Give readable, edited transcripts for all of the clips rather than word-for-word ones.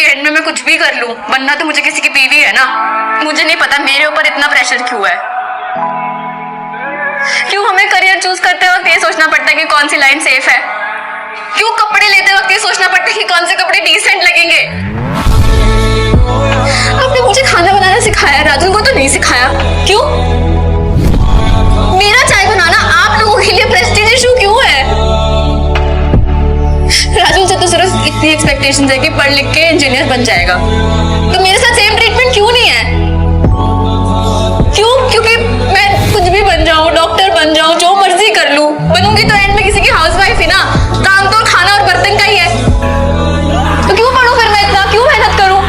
कि एंड में मैं कुछ भी कर लूं, बनना तो मुझे किसी की बीवी है ना। मुझे नहीं पता मेरे ऊपर इतना प्रेशर क्यों है। क्यों हमें करियर चूज करते वक्त ये सोचना पड़ता है कि कौन सी लाइन सेफ है। क्यों कपड़े लेते वक्त ये सोचना पड़ता है कि कौन से कपड़े डिसेंट लगेंगे। आपने मुझे खाना बनाना सिखाया, राजन को तो नहीं सिखाया। क्यों? मेरा चाय बनाना आप लोगों के लिए प्रेस्टीज इशू क्यों है? राजन से तो सिर्फ इतनी एक्सपेक्टेशंस है कि पढ़ लिख के इंजीनियर बन जाएगा, तो मेरे साथ सेम ट्रीटमेंट क्यों नहीं है? क्यों? क्योंकि मैं कुछ भी बन जाऊं, डॉक्टर बन जाऊं, जो मर्जी कर लूं, बनूंगी तो एंड में किसी की हाउसवाइफ ही ना। काम तो खाना और बर्तन का ही है, तो क्यों पढ़ूं फिर मैं इतना, क्यों मेहनत करूं?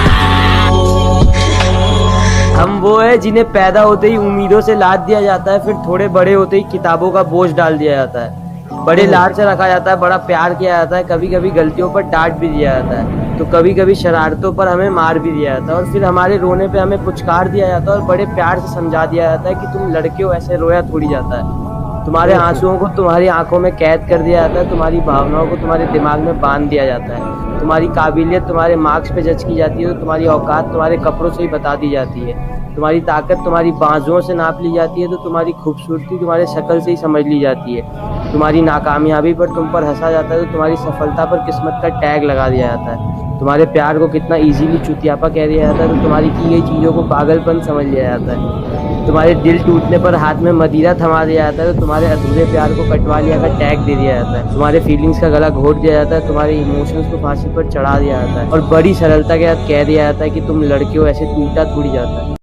हम वो है जिन्हें पैदा होते ही उम्मीदों से लाद दिया जाता है, फिर थोड़े बड़े होते ही किताबों का बोझ डाल दिया जाता है। बड़े लाड से रखा जाता है, बड़ा प्यार किया जाता है, कभी कभी गलतियों पर डांट भी दिया जाता है, तो कभी कभी शरारतों पर हमें मार भी दिया जाता है, और फिर हमारे रोने पे हमें पुचकार दिया जाता है और बड़े प्यार से समझा दिया जाता है कि तुम लड़के हो, ऐसे रोया थोड़ी जाता है। तुम्हारे आंसुओं को तुम्हारी आंखों में कैद कर दिया जाता है, तुम्हारी भावनाओं को तुम्हारे दिमाग में बांध दिया जाता है, तुम्हारी काबिलियत तुम्हारे मार्क्स पे जज की जाती है, तो तुम्हारी औकात तुम्हारे कपड़ों से ही बता दी जाती है, तुम्हारी ताकत तुम्हारी बाजुओं से नाप ली जाती है, तो तुम्हारी खूबसूरती तुम्हारे शक्ल से ही समझ ली जाती है, तुम्हारी नाकामयाबी पर तुम पर हंसा जाता है, तो तुम्हारी सफलता पर किस्मत का टैग लगा दिया जाता है, तुम्हारे प्यार को कितना इजीली चुतियापा कह दिया जाता है, तो तुम्हारी की गई चीज़ों को पागलपन समझ लिया जाता है, तुम्हारे दिल टूटने पर हाथ में मदिरा थमा दिया जाता है, तो तुम्हारे अधूरे प्यार को कटवा लिया का टैग दे दिया जाता है, तुम्हारे फीलिंग्स का गला घोट दिया जाता है, तुम्हारे इमोशंस को फांसी पर चढ़ा दिया जाता है, और बड़ी सरलता के साथ कह दिया जाता है कि तुम लड़के हो, ऐसे टूटा थोड़ी जाता है।